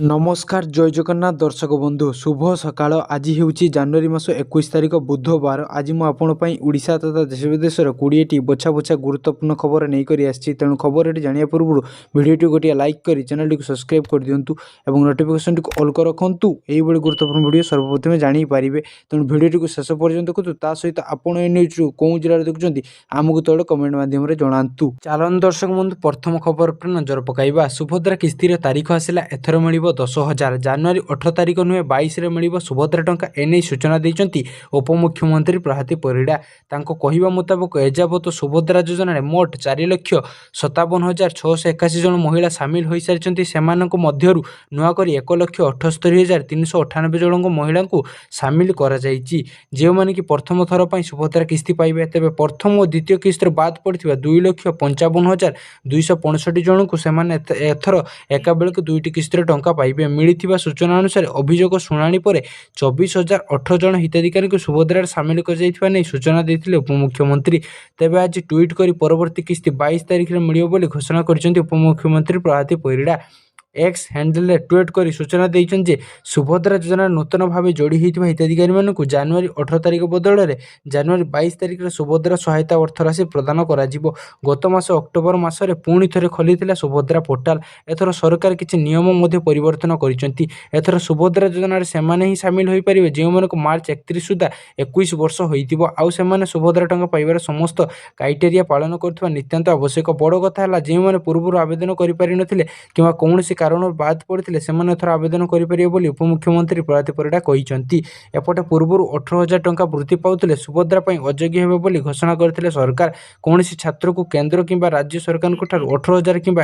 नमस्कार जय जगन्नाथ दर्शक बंधु शुभ सकाळ। आज हूँ जनवरी मास 21 तारिख बुधवार। आज मुझे ओडिशा तथा देश विदेशर 20टी बछा बछा गुरुत्वपूर्ण खबर नहीं कर आसी। तेणु खबर जाना पूर्व भिडियो गोटे लाइक कर चैनल को सब्सक्राइब कर दिंतु और नोटिफिकेशन को ऑल कर रखु। यही गुरुत्वपूर्ण वीडियो सर्वप्रथम जानीपारे। तेणु भिडियो को शेष पर्यंत देखु। ता सहित आपड़ ए न्यूज कौ जिले देखुं आमको तले कमेंट मध्यम जनातु। चलन दर्शक बंधु प्रथम खबर पर नजर पकाइबा। सुभद्रा किस्तिर तारीख आसला एथर मिल 10,000। जनवरी 18 तारिख नुहे 22 मिल सुभद्रा टंका एने सूचना देते उपमुख्यमंत्री प्रभाती परिड़ा। कहवा मुताबक एजावत सुभद्रा योजन मोट 4,57,681 जन महिला सामिल हो सारी से नुआक 1,78,398 जन महिला को सामिल कर जो मैंने कि प्रथम थर पर सुभद्रा किस्ती पाइबे। तेज प्रथम और द्वितीय किस्तर बाद पड़ता 2,55,265 जन को एथर एका बेलक दुईटी किस्तर टंका पाइबे। मिली सूचना अनुसार अभियोग शुणाणी पर 24,018 जन हिताधिकारी को सुभद्रा सामिल कर सूचना देते उपमुख्यमंत्री। तेज आज ट्वीट कर परवर्ती किस्ती 22 तारिख में मिलियो बोली घोषणा कर उपमुख्यमंत्री प्रभाती परिड़ा। एक्स हैंडल ट्वीट कर सूचना देते सुभद्रा योजना नूतन भाव जोड़ी होता हिताधिकारी मानक जनवरी 18 तारिख बदल में जनवरी 22 तारिख में सुभद्रा सहायता अर्थ राशि प्रदान कर। गत मास अक्टोबर मसरे पुणी थे खोली सुभद्रा पोर्टाल। एथर सरकार किसी नियम परिवर्तन कर सुभद्रा योजन से ही सामिल हो पारे जो मार्च 31 सुधा 21 वर्ष होने सुभद्रा टंका पाइबार समस्त क्राइटेरिया पालन कर नितांत आवश्यक। बड़ कथा है जो पूर्व आवेदन कर कौन कारण बाद पड़ते से आवेदन करेंगे उपमुख्यमंत्री प्रभाती परिड़ा कहते। एपटे पूर्व 18,000 टंका वृत्ति पाते सुभद्रा अयोग्य हे घोषणा करते सरकार। कौन छात्र को केंद्र किंबा राज्य सरकार 18,000 किंबा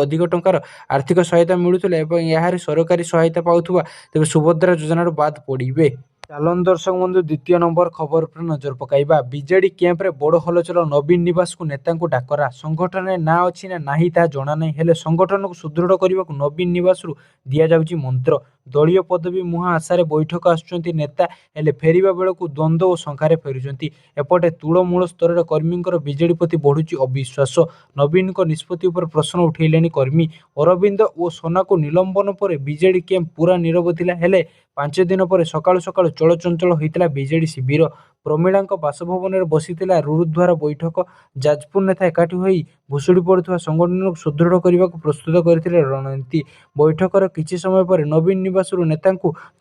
अधिक टंकार आर्थिक सहायता मिलूला सरकारी सहायता पाउथुवा तेज सुभद्रा योजन बाद पड़े। चलन दर्शक बंधु द्वितीय नंबर खबर पर नजर पकाइबा। बीजेडी कैंप रे बड़ हलचल। नवीन निवास को नेता को डाकरा। संगठन में ना अच्छी ना नहीं ता जना नहीं हेले संगठन को सुदृढ़ करने को नवीन निवास दि जाउची मंत्र। दलीय पदवी मुहा आशारे बैठक आसुचंती नेता हेले फेरिबा बेलू द्वंद्व और शंखारे फेरुचंती। एपटे तूलमूल स्तर में कर्मी बीजेडी प्रति बढ़ुची अविश्वास। नवीन निष्पत्ति उपर प्रश्न उठेलेनी कर्मी। अरविंद और सोना को निलंबन पर बीजेडी कैंप पूरा नीरव थिला हेले 5 दिन पर सकाळु सकाळु चलचंचल होता बीजेडी शिविर। प्रमीला बासभवन में बसी रुरुद्वार बैठक। जाजपुर नेता एकाठी हो भुशुड़ी पड़ुवा संगठन को सुदृढ़ करने को प्रस्तुत करते रणनीति। बैठकर किसी समय पर नवीन निवास नेता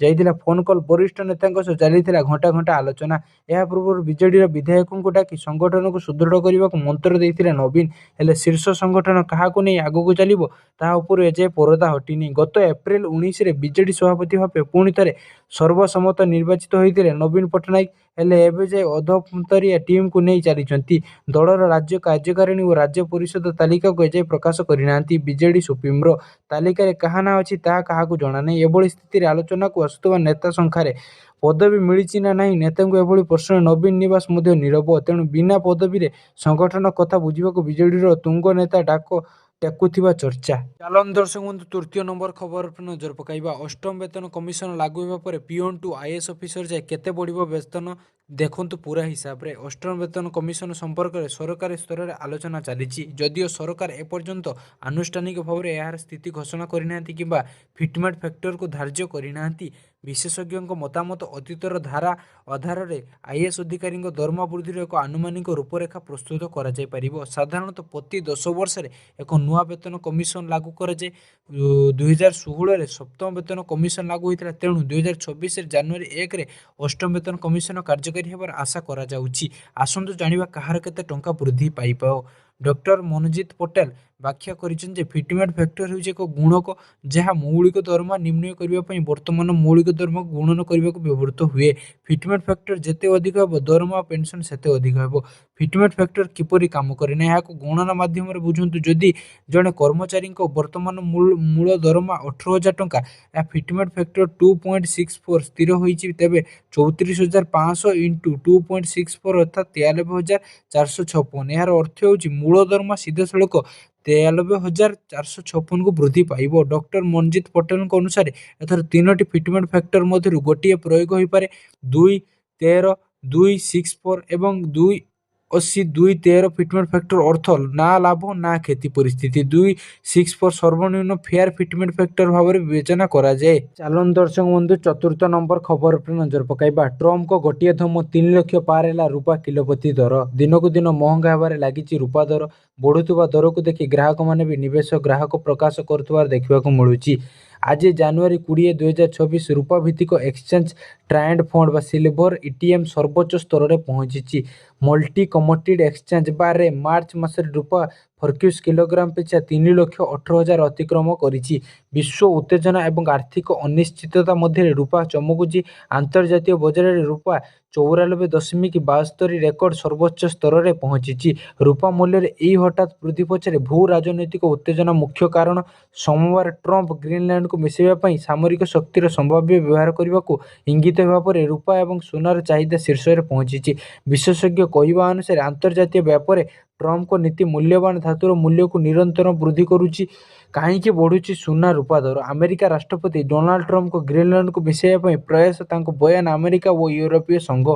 जाइला फोन कॉल। वरिष्ठ नेता चली घंटा घंटा आलोचना। यह पूर्व बीजेडी विधायकों को डाकी संगठन को सुदृढ़ करने को मंत्र देते नवीन हेले शीर्ष संगठन क्या आग को चलो तापर एजाए परदा हटिनी। गत एप्रिल 19 बीजेडी सभापति भाव पुणी थे सर्वसम्मत निर्वाचित होते नवीन पट्टनायक हेले एवं जाए अधपंतरिया टीम को नहीं चली। दलर राज्य कार्यकारिणी और राज्य परिषद तालिका को एजाए प्रकाश करना। बीजेडी सुप्रीमो तालिका क्या ना अच्छी ता क्या जना नहीं। एभली स्थिति आलोचना को आसुवा नेता संख्यार पदवी मिली ना नहीं नेता को एभली प्रश्न नवीन निवास नीरव। तेणु बिना पदवी संगठन कथा बुझा बीजेडी तुंग नेता डाक टेकुथिबा चर्चा। चलन दर्शक बंधु तृतीय नंबर खबर पर नजर पकाइबा। अष्टम वेतन कमिशन लागू होगा पर पीओन टू आईएएस ऑफिसर जाए केते बढ़िबो वेतन देखंतु पूरा हिसाब रे। अष्टम वेतन कमिशन संपर्क में सरकारी स्तर में आलोचना चली। जदिओ सरकार एपर्यंत आनुष्ठानिक भाव में यार स्थिति घोषणा करना कि फिटमेट फैक्टर को धार्य करना। विशेषज्ञों मतामत अतीतर धारा आधार में आईएएस अधिकारी दरमा वृद्धि एक आनुमानिक रूपरेखा प्रस्तुत कर साधारणतः प्रति 10 वर्ष एक नुआ वेतन कमिशन लागू कराए। 2016 सप्तम वेतन कमिशन लागू होता। तेणु 2024 जनवरी 1 अष्टम वेतन कमिशन कार्यकारी होबार आशा करा जाउची। आसंतु जानिबा कहार केते टंका वृद्धि पाई पाओ। डॉक्टर मनोजीत पटेल व्याख्या करिसें फिटमेट फैक्टर होउचे एक गुणक जहाँ मौलिक दरमा निर्णय करने वर्तमान मौलिक दरमा गुणन करने को व्यवहृत हुए। फिटमेट फैक्टर जिते अधिक हम दरमा पेंशन सेते अधिक हम। फिटमेट फैक्टर किपरि काम करे ना यहाँ गणना माध्यम बुझंतु। जदि जड़े कर्मचारी वर्तमान मूल दरमा 18,000 टंका या फिटमेट फैक्टर 2.64 स्थिर होइछि तेबे 34,500 इंटू 2.64 अर्थात 43,456। यार अर्थ होउछि मूल दरमा सीधा सड़क 43,456 को वृद्धि पाइब। डॉक्टर मनजीत पटेल अनुसार एथर 3टी फिटमेट फैक्टर मध्य गोटे प्रयोग हो पारे 2, 13, 2, 64 एवं 2 80 2.13 ফিটমেন্ট ফ্যাক্টর অর্থ না লাভ না ক্ষতি পরিস্থিতি 2.64 সর্বনিম্ন ফেয়ার ফিটমেন্ট ফ্যাক্টর ভাବରେ বিবেচনা କରାଯାଏ। ଚାଲନ୍ତୁ ଦର୍ଶକ ବନ୍ଧୁ ଚତୁର୍ଥ ନମ୍ବର ଖବର ଉପରେ ନଜର ପକାଇବା। ଟ୍ରମ୍ପଙ୍କ ଗୋଟିଏ ଧମ 3 ଲକ୍ଷ ପାର ହେଲା ରୂପା କିଲୋ ପ୍ରତି ଦର। ଦିନକୁ ଦିନ ମହଙ୍ଗା ହେବାରେ ଲାଗିଛି ରୂପା ଦର। ବଢୁଥିବା ଦରକୁ ଦେଖି ଗ୍ରାହକମାନେ ବି ନିବେଶ ଗ୍ରାହକ ପ୍ରକାଶ କରୁଥିବାର ଦେଖିବାକୁ ମିଳୁଛି। ଆଜି ଜାନୁଆରୀ 20 2024 ରୂପା ଭିତ୍ତିକ ଏକ୍ସଚେଞ୍ଜ ଟ୍ରାଏଡ୍ ଫଣ୍ଡ ବା ସିଲଭର ଇଟିଏମ୍ ସର୍ବୋଚ୍ଚ ସ୍ତରରେ ପହଞ୍ଚିଛି। ମଲ୍ଟି କମୋଡିଟି ଏକ୍ସଚେଞ୍ଜ ବାରରେ ମାର୍ଚ୍ଚ ମାସରେ ରୂପା ଫର୍କ୍ୟୁସ୍ କିଲୋଗ୍ରାମ ପିଛା 3,18,000 ଅତିକ୍ରମ କରିଛି। ବିଶ୍ୱ ଉତ୍ତେଜନା ଏବଂ ଆର୍ଥିକ ଅନିଶ୍ଚିତତା ମଧ୍ୟରେ ରୂପା ଚମକୁଛି। ଆନ୍ତର୍ଜାତୀୟ ବଜାରରେ ରୂପା 94.72 ରେକର୍ଡ ସର୍ବୋଚ୍ଚ ସ୍ତରରେ ପହଞ୍ଚିଛି। ରୂପା ମୂଲ୍ୟରେ ଏହି ହଠାତ୍ ବୃଦ୍ଧି ପଛରେ ଭୂ ରାଜନୈତିକ ଉତ୍ତେଜନା ମୁଖ୍ୟ କାରଣ। ସୋମବାର ଟ୍ରମ୍ପ ଗ୍ରୀନଲ୍ୟାଣ୍ଡକୁ ମିଶାଇବା ପାଇଁ ସାମରିକ ଶକ୍ତିର ସମ୍ଭାବ୍ୟ ବ୍ୟବହାର କରିବାକୁ ଇଙ୍ଗିତ ହେବା ପରେ ରୂପା ଏବଂ ସୁନାର ଚାହିଦା ଶୀର୍ଷରେ ପହଞ୍ଚିଛି। ବିଶେଷଜ୍ଞ କହିବା ଅନୁସାରେ ଆନ୍ତର୍ଜାତୀୟ ବ୍ୟାପାରରେ ଟ୍ରମ୍ପଙ୍କ ନୀତି ମୂଲ୍ୟବାନ ଧାତୁର ମୂଲ୍ୟକୁ ନିରନ୍ତର ବୃଦ୍ଧି କରୁଛି। କାହିଁକି ବଢ଼ୁଛି ସୁନା ରୂପା ଦର? ଆମେରିକା ରାଷ୍ଟ୍ରପତି ଡୋନାଲ୍ଡ ଟ୍ରମ୍ପଙ୍କ ଗ୍ରୀନଲ୍ୟାଣ୍ଡକୁ ମିଶାଇବା ପାଇଁ ପ୍ରୟାସ ତାଙ୍କ ବୟାନ ଆମେରିକା ଓ ୟୁରୋପୀୟ ସଂଘ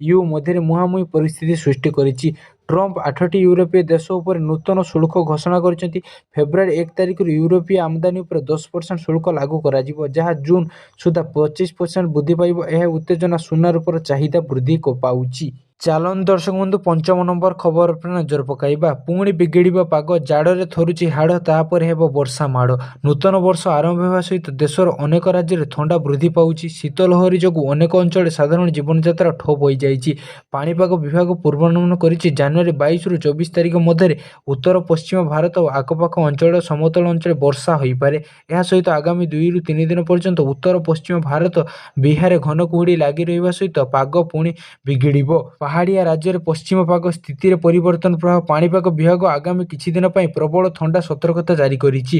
ୟୁ ମଧ୍ୟରେ ମୁହାଁମୁହିଁ ପରିସ୍ଥିତି ସୃଷ୍ଟି କରିଛି। ଟ୍ରମ୍ପ 8ଟି ୟୁରୋପୀୟ ଦେଶ ଉପରେ ନୂତନ ଶୁଳ୍କ ଘୋଷଣା କରିଛନ୍ତି। ଫେବୃଆରୀ 1 ତାରିଖରୁ ୟୁରୋପୀୟ ଆମଦାନୀ ଉପରେ 10% ଶୁଳ୍କ ଲାଗୁ କରାଯିବ, ଯାହା ଜୁନ୍ ସୁଦ୍ଧା 25% ବୃଦ୍ଧି ପାଇବ। ଏହା ଉତ୍ତେଜନା ସୁନା ରୂପାର ଚାହିଦା ବୃଦ୍ଧି ପାଉଛି। ଚାଲନ୍ତୁ ଦର୍ଶକ ବନ୍ଧୁ ପଞ୍ଚମ ନମ୍ବର ଖବର ଉପରେ ନଜର ପକାଇବା। ପୁଣି ବିଗିଡ଼ିବ ପାଗ, ଜାଡ଼ରେ ଥରୁଛି ହାଡ଼, ତାପରେ ହେବ ବର୍ଷା ମାଡ଼। ନୂତନ ବର୍ଷ ଆରମ୍ଭ ହେବା ସହିତ ଦେଶର ଅନେକ ରାଜ୍ୟରେ ଥଣ୍ଡା ବୃଦ୍ଧି ପାଉଛି। ଶୀତ ଲହରୀ ଯୋଗୁଁ ଅନେକ ଅଞ୍ଚଳରେ ସାଧାରଣ ଜୀବନଯାତ୍ରା ଠପ୍ ହୋଇଯାଇଛି। ପାଣିପାଗ ବିଭାଗ ପୂର୍ବାନୁମାନ କରିଛି ଜାନୁଆରୀ 22ରୁ 24 ତାରିଖ ମଧ୍ୟରେ ଉତ୍ତର ପଶ୍ଚିମ ଭାରତ ଓ ଆଖପାଖ ଅଞ୍ଚଳର ସମତଳ ଅଞ୍ଚଳରେ ବର୍ଷା ହୋଇପାରେ। ଏହା ସହିତ ଆଗାମୀ 2ରୁ 3 ଦିନ ପର୍ଯ୍ୟନ୍ତ ଉତ୍ତର ପଶ୍ଚିମ ଭାରତ ବିହାରରେ ଘନ କୁହୁଡ଼ି ଲାଗି ରହିବା ସହିତ ପାଗ ପୁଣି ବିଗିଡ଼ିବ। ପାହାଡ଼ିଆ ରାଜ୍ୟରେ ପଶ୍ଚିମ ପାଗ ସ୍ଥିତିରେ ପରିବର୍ତ୍ତନ ପ୍ରଭାବ। ପାଣିପାଗ ବିଭାଗ ଆଗାମୀ କିଛି ଦିନ ପାଇଁ ପ୍ରବଳ ଥଣ୍ଡା ସତର୍କତା ଜାରି କରିଛି।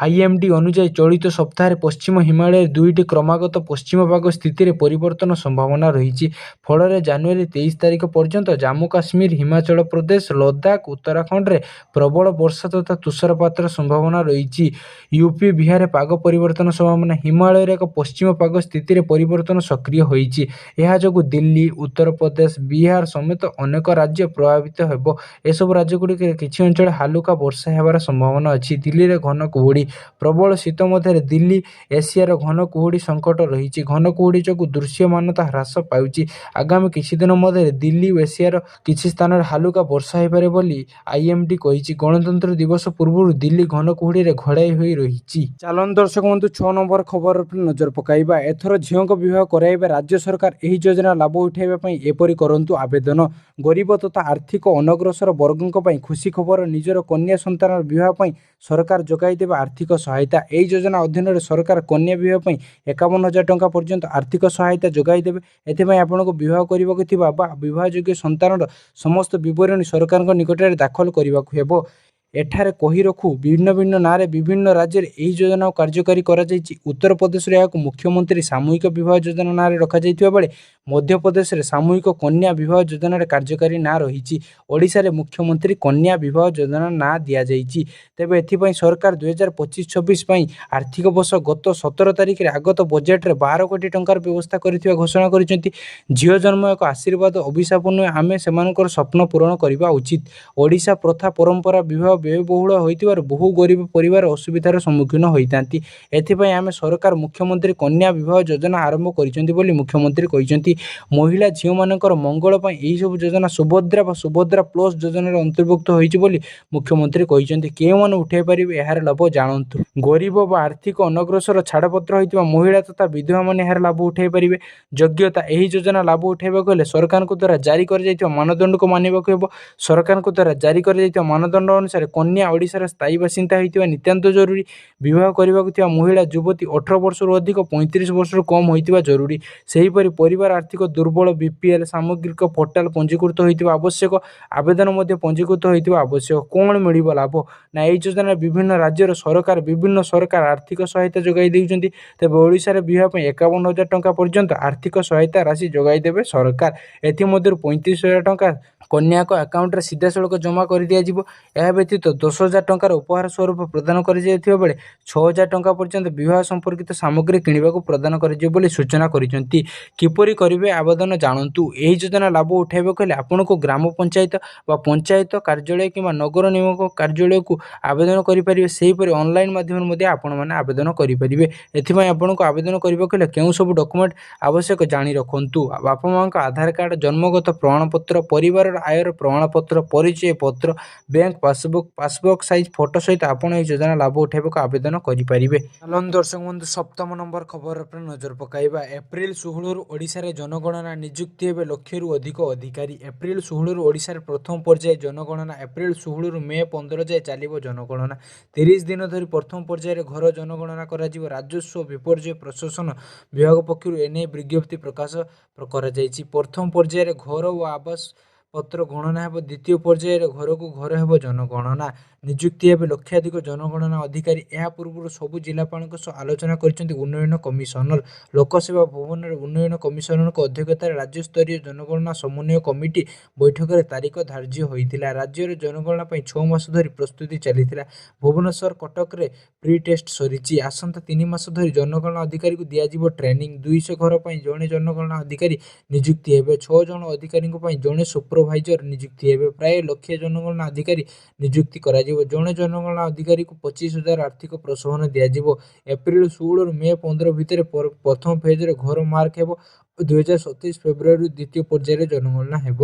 ଆଇଏମ୍ଡି ଅନୁଯାୟୀ ଚଳିତ ସପ୍ତାହରେ ପଶ୍ଚିମ ହିମାଳୟରେ 2ଟି କ୍ରମାଗତ ପଶ୍ଚିମ ପାଗ ସ୍ଥିତିରେ ପରିବର୍ତ୍ତନ ସମ୍ଭାବନା ରହିଛି। ଫଳରେ ଜାନୁଆରୀ 23 ତାରିଖ ପର୍ଯ୍ୟନ୍ତ ଜାମ୍ମୁ କାଶ୍ମୀର, ହିମାଚଳ ପ୍ରଦେଶ, ଲଦାଖ, ଉତ୍ତରାଖଣ୍ଡରେ ପ୍ରବଳ ବର୍ଷା ତଥା ତୁଷାରପାତର ସମ୍ଭାବନା ରହିଛି। ୟୁପି, ବିହାରରେ ପାଗ ପରିବର୍ତ୍ତନ ସମ୍ଭାବନା। ହିମାଳୟରେ ଏକ ପଶ୍ଚିମ ପାଗ ସ୍ଥିତିରେ ପରିବର୍ତ୍ତନ ସକ୍ରିୟ ହୋଇଛି। ଏହା ଯୋଗୁଁ ଦିଲ୍ଲୀ, ଉତ୍ତରପ୍ରଦେଶ, ବିହାର ସମେତ ଅନେକ ରାଜ୍ୟ ପ୍ରଭାବିତ ହେବ। ଏସବୁ ରାଜ୍ୟଗୁଡ଼ିକରେ କିଛି ଅଞ୍ଚଳରେ ହାଲୁକା ବର୍ଷା ହେବାର ସମ୍ଭାବନା ଅଛି। ଦିଲ୍ଲୀରେ ଘନ କୁହୁଡ଼ି। ପ୍ରବଳ ଶୀତ ମଧ୍ୟରେ ଦିଲ୍ଲୀ ଏସିଆର ଘନ କୁହୁଡ଼ି ସଙ୍କଟ ରହିଛି। ଘନ କୁହୁଡ଼ି ଯୋଗୁଁ ଦୃଶ୍ୟମାନତା ହ୍ରାସ ପାଉଛି। ଆଗାମୀ କିଛି ଦିନ ମଧ୍ୟରେ ଦିଲ୍ଲୀ ଓ ଏସିଆର କିଛି ସ୍ଥାନରେ ହାଲୁକା ବର୍ଷା ହୋଇପାରେ ବୋଲି ଆଇଏମ୍ଡି କହିଛି। ଗଣତନ୍ତ୍ର ଦିବସ ପୂର୍ବରୁ ଦିଲ୍ଲୀ ଘନ କୁହୁଡ଼ିରେ ଘୋଡ଼ାଇ ହୋଇ ରହିଛି। ଚାଲନ୍ତୁ ଦର୍ଶକ ବନ୍ଧୁ 6 ନମ୍ବର ଖବର ଉପରେ ନଜର ପକାଇବା। ଏଥର ଝିଅଙ୍କ ବିବାହ କରାଇବା। ରାଜ୍ୟ ସରକାର ଏହି ଯୋଜନା ଲାଭ ଉଠାଇବା ପାଇଁ ଏପରି କରନ୍ତୁ ଆବେଦନ। ଗରିବ ତଥା ଆର୍ଥିକ ଅନଗ୍ରସର ବର୍ଗଙ୍କ ପାଇଁ ଖୁସି ଖବର। ନିଜର କନ୍ୟା ସନ୍ତାନର ବିବାହ ପାଇଁ ସରକାର ଯୋଗାଇ ଦେବେ ଆର୍ଥିକ ସହାୟତା। ଏହି ଯୋଜନା ଅଧୀନରେ ସରକାର କନ୍ୟା ବିବାହ ପାଇଁ 51,000 ଟଙ୍କା ପର୍ଯ୍ୟନ୍ତ ଆର୍ଥିକ ସହାୟତା ଯୋଗାଇ ଦେବେ। ଏଥିପାଇଁ ଆପଣଙ୍କୁ ବିବାହ କରିବାକୁ ଥିବା ବା ବିବାହଯୋଗ୍ୟ ସନ୍ତାନର ସମସ୍ତ ବିବରଣୀ ସରକାରଙ୍କ ନିକଟରେ ଦାଖଲ କରିବାକୁ ହେବ। ଏଠାରେ କହି ରଖୁ ଭିନ୍ନ ଭିନ୍ନ ନାଁରେ ବିଭିନ୍ନ ରାଜ୍ୟରେ ଏହି ଯୋଜନାକୁ କାର୍ଯ୍ୟକାରୀ କରାଯାଇଛି। ଉତ୍ତରପ୍ରଦେଶରେ ଏହାକୁ ମୁଖ୍ୟମନ୍ତ୍ରୀ ସାମୂହିକ ବିବାହ ଯୋଜନା ନାଁରେ ରଖାଯାଇଥିବା ବେଳେ ମଧ୍ୟପ୍ରଦେଶରେ ସାମୂହିକ କନ୍ୟା ବିବାହ ଯୋଜନାରେ କାର୍ଯ୍ୟକାରୀ ନାଁ ରହିଛି। ଓଡ଼ିଶାରେ ମୁଖ୍ୟମନ୍ତ୍ରୀ କନ୍ୟା ବିବାହ ଯୋଜନା ନାଁ ଦିଆଯାଇଛି। ତେବେ ଏଥିପାଇଁ ସରକାର 2025-26 ପାଇଁ ଆର୍ଥିକ ବର୍ଷ ଗତ 17 ତାରିଖରେ ଆଗତ ବଜେଟରେ 12 କୋଟି ଟଙ୍କାର ବ୍ୟବସ୍ଥା କରିଥିବା ଘୋଷଣା କରିଛନ୍ତି। ଝିଅ ଜନ୍ମ ଏକ ଆଶୀର୍ବାଦ, ଅଭିଶାପ ନୁହେଁ। ଆମେ ସେମାନଙ୍କର ସ୍ୱପ୍ନ ପୂରଣ କରିବା ଉଚିତ। ଓଡ଼ିଶା ପ୍ରଥା ପରମ୍ପରା ବିବାହ ବ୍ୟୟବହୁଳ ହୋଇଥିବାରୁ ବହୁ ଗରିବ ପରିବାର ଅସୁବିଧାର ସମ୍ମୁଖୀନ ହୋଇଥାନ୍ତି। ଏଥିପାଇଁ ଆମେ ସରକାର ମୁଖ୍ୟମନ୍ତ୍ରୀ କନ୍ୟା ବିବାହ ଯୋଜନା ଆରମ୍ଭ କରିଛନ୍ତି ବୋଲି ମୁଖ୍ୟମନ୍ତ୍ରୀ କହିଛନ୍ତି। ମହିଳା ଝିଅମାନଙ୍କର ମଙ୍ଗଳ ପାଇଁ ଏହିସବୁ ଯୋଜନା ସୁଭଦ୍ରା ବା ସୁଭଦ୍ରା ପ୍ଲସ୍ ଯୋଜନାରେ ଅନ୍ତର୍ଭୁକ୍ତ ହୋଇଛି ବୋଲି ମୁଖ୍ୟମନ୍ତ୍ରୀ କହିଛନ୍ତି। କେଉଁମାନେ ଉଠାଇ ପାରିବେ ଏହାର ଲାଭ ଜାଣନ୍ତୁ। ଗରିବ ବା ଆର୍ଥିକ ଅନଗ୍ରସର, ଛାଡ଼ପତ୍ର ହୋଇଥିବା ମହିଳା ତଥା ବିଧବାମାନେ ଏହାର ଲାଭ ଉଠାଇ ପାରିବେ। ଯୋଗ୍ୟତା: ଏହି ଯୋଜନା ଲାଭ ଉଠାଇବାକୁ ହେଲେ ସରକାରଙ୍କ ଦ୍ୱାରା ଜାରି କରାଯାଇଥିବା ମାନଦଣ୍ଡକୁ ମାନିବାକୁ ହେବ। ସରକାରଙ୍କ ଦ୍ୱାରା ଜାରି କରାଯାଇଥିବା ମାନଦଣ୍ଡ ଅନୁସାରେ କନ୍ୟା ଓଡ଼ିଶାର ସ୍ଥାୟୀ ବାସିନ୍ଦା ହୋଇଥିବା ନିତାନ୍ତ ଜରୁରୀ। ବିବାହ କରିବାକୁ ଥିବା ମହିଳା ଯୁବତୀ 18 ବର୍ଷରୁ ଅଧିକ, 35 ବର୍ଷରୁ କମ୍ ହୋଇଥିବା ଜରୁରୀ। ସେହିପରି ପରିବାର ଆର୍ଥିକ ଦୁର୍ବଳ, ବିପିଏଲ୍, ସାମଗ୍ରିକ ପୋର୍ଟାଲ ପଞ୍ଜୀକୃତ ହୋଇଥିବା ଆବଶ୍ୟକ। ଆବେଦନ ମଧ୍ୟ ପଞ୍ଜୀକୃତ ହୋଇଥିବା ଆବଶ୍ୟକ। କ'ଣ ମିଳିବ ଲାଭ? ନା ଏହି ଯୋଜନାରେ ବିଭିନ୍ନ ରାଜ୍ୟର ସରକାର ବିଭିନ୍ନ ସରକାର ଆର୍ଥିକ ସହାୟତା ଯୋଗାଇ ଦେଉଛନ୍ତି। ତେବେ ଓଡ଼ିଶାରେ ବିବାହ ପାଇଁ 51,000 ଟଙ୍କା ପର୍ଯ୍ୟନ୍ତ ଆର୍ଥିକ ସହାୟତା ରାଶି ଯୋଗାଇ ଦେବେ ସରକାର। ଏଥିମଧ୍ୟରୁ 35,000 ଟଙ୍କା କନ୍ୟାଙ୍କ ଆକାଉଣ୍ଟରେ ସିଧାସଳଖ ଜମା କରିଦିଆଯିବ। ଏହା ବ୍ୟତୀତ 10,000 ଟଙ୍କାର ଉପହାର ସ୍ୱରୂପ ପ୍ରଦାନ କରାଯାଇଥିବା ବେଳେ 6,000 ଟଙ୍କା ପର୍ଯ୍ୟନ୍ତ ବିବାହ ସମ୍ପର୍କିତ ସାମଗ୍ରୀ କିଣିବାକୁ ପ୍ରଦାନ କରାଯିବ ବୋଲି ସୂଚନା କରିଛନ୍ତି। କିପରି କରିବେ ଆବେଦନ ଜାଣନ୍ତୁ। ଏହି ଯୋଜନା ଲାଭ ଉଠାଇବାକୁ ହେଲେ ଆପଣଙ୍କୁ ଗ୍ରାମ ପଞ୍ଚାୟତ ବା ପଞ୍ଚାୟତ କାର୍ଯ୍ୟାଳୟ କିମ୍ବା ନଗର ନିଗମ କାର୍ଯ୍ୟାଳୟକୁ ଆବେଦନ କରିପାରିବେ। ସେହିପରି ଅନଲାଇନ୍ ମାଧ୍ୟମରେ ମଧ୍ୟ ଆପଣମାନେ ଆବେଦନ କରିପାରିବେ। ଏଥିପାଇଁ ଆପଣଙ୍କୁ ଆବେଦନ କରିବାକୁ ହେଲେ କେଉଁ ସବୁ ଡକୁମେଣ୍ଟ ଆବଶ୍ୟକ ଜାଣି ରଖନ୍ତୁ। ବାପା ମାଆଙ୍କ ଆଧାର କାର୍ଡ଼, ଜନ୍ମଗତ ପ୍ରମାଣପତ୍ର, ପରିବାରର ଆୟର ପ୍ରମାଣପତ୍ର, ପରିଚୟ ପତ୍ର, ବ୍ୟାଙ୍କ ପାସବୁକ୍ ସାଇଜ୍ ଫଟୋ ସହିତ ଆପଣ ଏହି ଯୋଜନା ଲାଭ ଉଠାଇବାକୁ ଆବେଦନ କରିପାରିବେ। ଚାଲନ୍ତୁ ଦର୍ଶକ ବନ୍ଧୁ ସପ୍ତମ ନମ୍ବର ଖବର ଉପରେ ନଜର ପକାଇବା। ଏପ୍ରିଲ 16ରୁ ଓଡ଼ିଶାରେ ଜନଗଣନା ନିଯୁକ୍ତି ହେବେ ଲକ୍ଷରୁ ଅଧିକ ଅଧିକାରୀ। ଏପ୍ରିଲ 16ରୁ ଓଡ଼ିଶାରେ ପ୍ରଥମ ପର୍ଯ୍ୟାୟ ଜନଗଣନା। ଏପ୍ରିଲ 16ରୁ ମେ 15 ଯାଏ ଚାଲିବ ଜନଗଣନା। 30 ଦିନ ଧରି ପ୍ରଥମ ପର୍ଯ୍ୟାୟରେ ଘର ଜନଗଣନା କରାଯିବ। ରାଜସ୍ୱ ବିପର୍ଯ୍ୟୟ ପ୍ରଶାସନ ବିଭାଗ ପକ୍ଷରୁ ଏନେଇ ବିଜ୍ଞପ୍ତି ପ୍ରକାଶ କରାଯାଇଛି। ପ୍ରଥମ ପର୍ଯ୍ୟାୟରେ ଘର ଓ ଆବାସ ପତ୍ର ଗଣନା ହେବ। ଦ୍ୱିତୀୟ ପର୍ଯ୍ୟାୟରେ ଘରକୁ ଘର ହେବ ଜନଗଣନା। ନିଯୁକ୍ତି ହେବେ ଲକ୍ଷାଧିକ ଜନଗଣନା ଅଧିକାରୀ। ଏହା ପୂର୍ବରୁ ସବୁ ଜିଲ୍ଲାପାଳଙ୍କ ସହ ଆଲୋଚନା କରିଛନ୍ତି ଉନ୍ନୟନ କମିଶନର। ଲୋକସେବା ଭବନରେ ଉନ୍ନୟନ କମିଶନରଙ୍କ ଅଧ୍ୟକ୍ଷତାରେ ରାଜ୍ୟସ୍ତରୀୟ ଜନଗଣନା ସମନ୍ୱୟ କମିଟି ବୈଠକରେ ତାରିଖ ଧାର୍ଯ୍ୟ ହୋଇଥିଲା। ରାଜ୍ୟରେ ଜନଗଣନା ପାଇଁ 6 ମାସ ଧରି ପ୍ରସ୍ତୁତି ଚାଲିଥିଲା। ଭୁବନେଶ୍ୱର, କଟକରେ ପ୍ରି ଟେଷ୍ଟ ସରିଛି। ଆସନ୍ତା 3 ମାସ ଧରି ଜନଗଣନା ଅଧିକାରୀଙ୍କୁ ଦିଆଯିବ ଟ୍ରେନିଂ। 200 ଘର ପାଇଁ ଜଣେ ଜନଗଣନା ଅଧିକାରୀ ନିଯୁକ୍ତି ହେବେ। 6 ଜଣ ଅଧିକାରୀଙ୍କ ପାଇଁ ଜଣେ ସୁପରଭାଇଜର ନିଯୁକ୍ତି ହେବେ। ପ୍ରାୟ ଲକ୍ଷେ ଜନଗଣନା ଅଧିକାରୀ ନିଯୁକ୍ତି କରାଯିବ। ଜଣେ ଜନଗଣନା ଅଧିକାରୀଙ୍କୁ 25,000 ଆର୍ଥିକ ପ୍ରୋତ୍ସାହନ ଦିଆଯିବ। ଏପ୍ରିଲ 16ରୁ ମେ 15 ଭିତରେ ପ୍ରଥମ ଫେଜରେ ଘର ମାର୍କ ହେବ ଓ 2027 ଫେବୃଆରୀରୁ ଦ୍ୱିତୀୟ ପର୍ଯ୍ୟାୟରେ ଜନଗଣନା ହେବ।